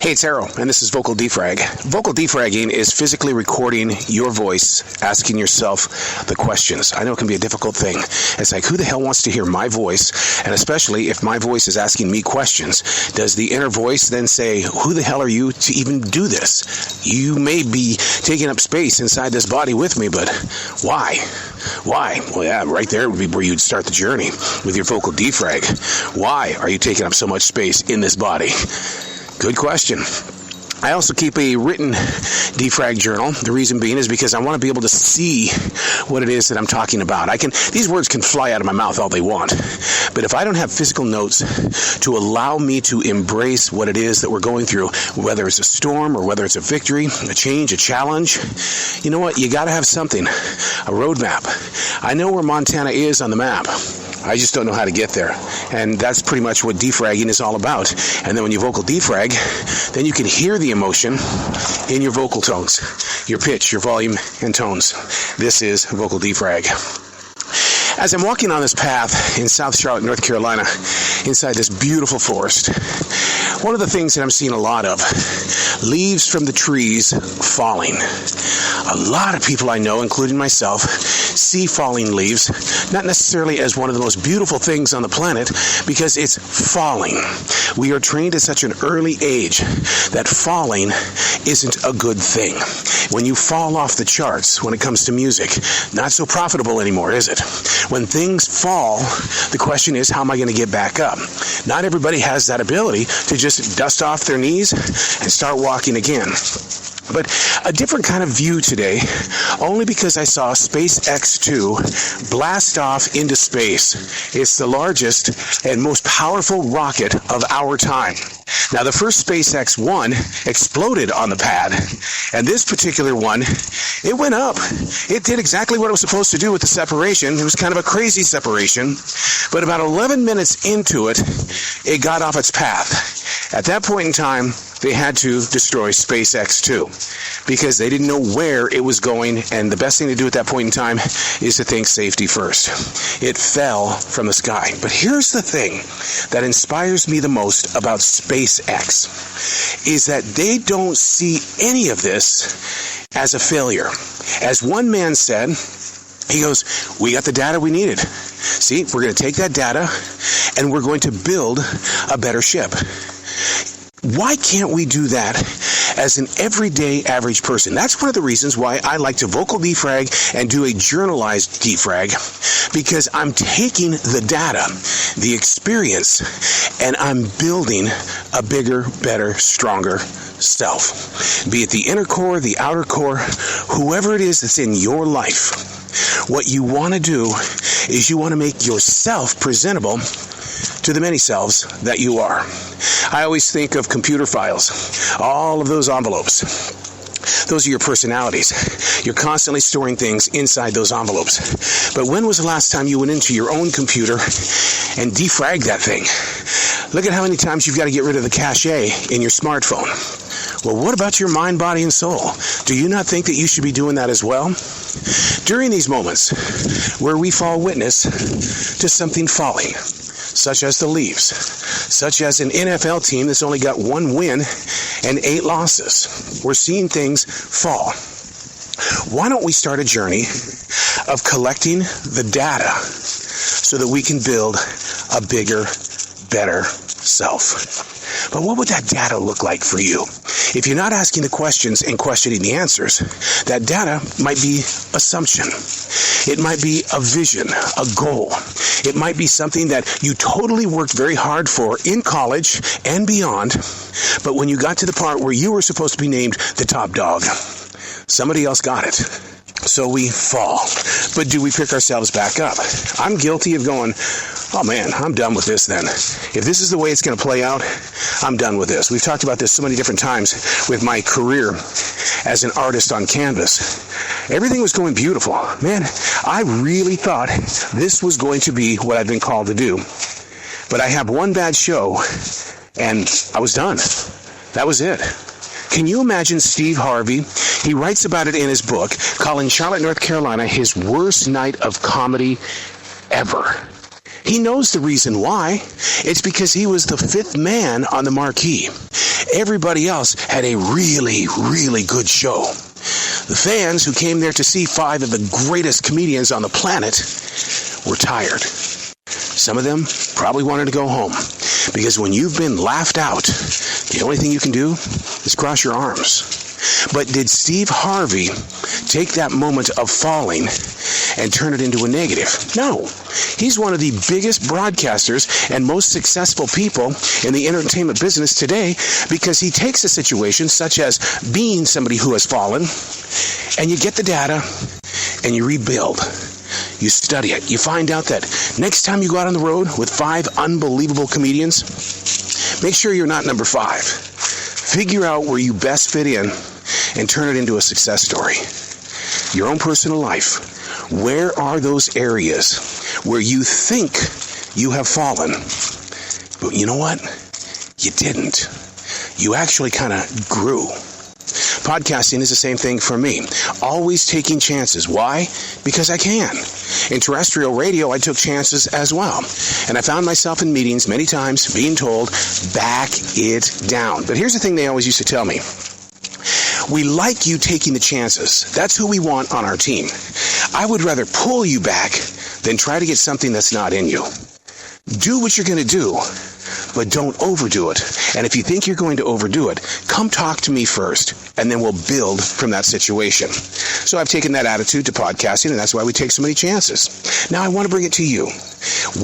Hey, it's Errol, and this is Vocal Defrag. Vocal defragging is physically recording your voice, asking yourself the questions. I know it can be a difficult thing. It's like, who the hell wants to hear my voice? And especially if my voice is asking me questions, does the inner voice then say, who the hell are you to even do this? You may be taking up space inside this body with me, but why? Why? Well, yeah, right there would be where you'd start the journey with your vocal defrag. Why are you taking up so much space in this body? Good question. I also keep a written defrag journal. The reason being is because I want to be able to see what it is that I'm talking about. These words can fly out of my mouth all they want, but if I don't have physical notes to allow me to embrace what it is that we're going through, whether it's a storm or whether it's a victory, a change, a challenge, you know what? You got to have something, a roadmap. I know where Montana is on the map. I just don't know how to get there. And that's pretty much what defragging is all about. And then when you vocal defrag, then you can hear the emotion in your vocal tones, your pitch, your volume, and tones. This is vocal defrag. As I'm walking on this path in South Charlotte, North Carolina, inside this beautiful forest, one of the things that I'm seeing a lot of, leaves from the trees falling. A lot of people I know, including myself, see falling leaves, not necessarily as one of the most beautiful things on the planet, because it's falling. We are trained at such an early age that falling isn't a good thing. When you fall off the charts when it comes to music, not so profitable anymore, is it? When things fall, the question is, how am I going to get back up? Not everybody has that ability to just dust off their knees and start walking again. But a different kind of view today, only because I saw SpaceX 2 blast off into space. It's the largest and most powerful rocket of our time. Now, the first SpaceX 1 exploded on the pad, and this particular one, it went up. It did exactly what it was supposed to do with the separation. It was kind of a crazy separation, but about 11 minutes into it, it got off its path. At that point in time, they had to destroy SpaceX 2 because they didn't know where it was going, and the best thing to do at that point in time is to think safety first. It fell from the sky. But here's the thing that inspires me the most about SpaceX is that they don't see any of this as a failure. As one man said, he goes, we got the data we needed. See, we're going to take that data and we're going to build a better ship. Why can't we do that as an everyday average person? That's one of the reasons why I like to vocal defrag and do a journalized defrag, because I'm taking the data, the experience, and I'm building a bigger, better, stronger self. Be it the inner core, the outer core, whoever it is that's in your life. What you want to do is you want to make yourself presentable to the many selves that you are. I always think of computer files, all of those envelopes. Those are your personalities. You're constantly storing things inside those envelopes. But when was the last time you went into your own computer and defragged that thing? Look at how many times you've got to get rid of the cache in your smartphone. Well, what about your mind, body, and soul? Do you not think that you should be doing that as well? During these moments where we fall witness to something falling, such as the leaves, such as an NFL team that's only got 1 win and 8 losses. We're seeing things fall. Why don't we start a journey of collecting the data so that we can build a bigger, better self? But what would that data look like for you? If you're not asking the questions and questioning the answers, that data might be assumption. It might be a vision, a goal. It might be something that you totally worked very hard for in college and beyond, but when you got to the part where you were supposed to be named the top dog, somebody else got it. So we fall. But do we pick ourselves back up? I'm guilty of going, oh man, I'm done with this then. If this is the way it's going to play out, I'm done with this. We've talked about this so many different times with my career as an artist on canvas. Everything was going beautiful. Man, I really thought this was going to be what I've been called to do. But I have one bad show, and I was done. That was it. Can you imagine Steve Harvey? He writes about it in his book, calling Charlotte, North Carolina his worst night of comedy ever. He knows the reason why. It's because he was the 5th man on the marquee. Everybody else had a really, really good show. The fans who came there to see 5 of the greatest comedians on the planet were tired. Some of them probably wanted to go home, because when you've been laughed out, the only thing you can do is cross your arms. But did Steve Harvey take that moment of falling and turn it into a negative? No. He's one of the biggest broadcasters and most successful people in the entertainment business today, because he takes a situation such as being somebody who has fallen, and you get the data and you rebuild. You study it. You find out that next time you go out on the road with 5 unbelievable comedians, make sure you're not number 5. Figure out where you best fit in and turn it into a success story. Your own personal life. Where are those areas where you think you have fallen? But you know what? You didn't. You actually kind of grew. Podcasting is the same thing for me. Always taking chances. Why? Because I can. In terrestrial radio, I took chances as well. And I found myself in meetings many times being told, back it down. But here's the thing they always used to tell me. We like you taking the chances. That's who we want on our team. I would rather pull you back than try to get something that's not in you. Do what you're going to do, but don't overdo it. And if you think you're going to overdo it, come talk to me first, and then we'll build from that situation. So I've taken that attitude to podcasting, and that's why we take so many chances. Now I want to bring it to you.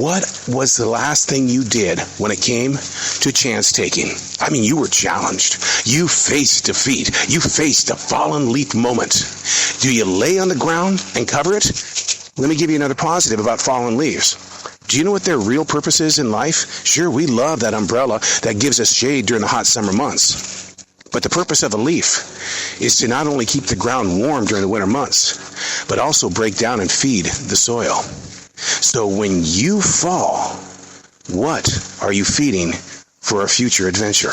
What was the last thing you did when it came to chance taking? I mean, you were challenged. You faced defeat. You faced a fallen leaf moment. Do you lay on the ground and cover it? Let me give you another positive about fallen leaves. Do you know what their real purpose is in life? Sure, we love that umbrella that gives us shade during the hot summer months. But the purpose of a leaf is to not only keep the ground warm during the winter months, but also break down and feed the soil. So when you fall, what are you feeding for a future adventure?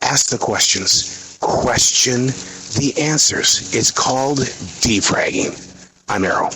Ask the questions. Question the answers. It's called defragging. I'm Errol.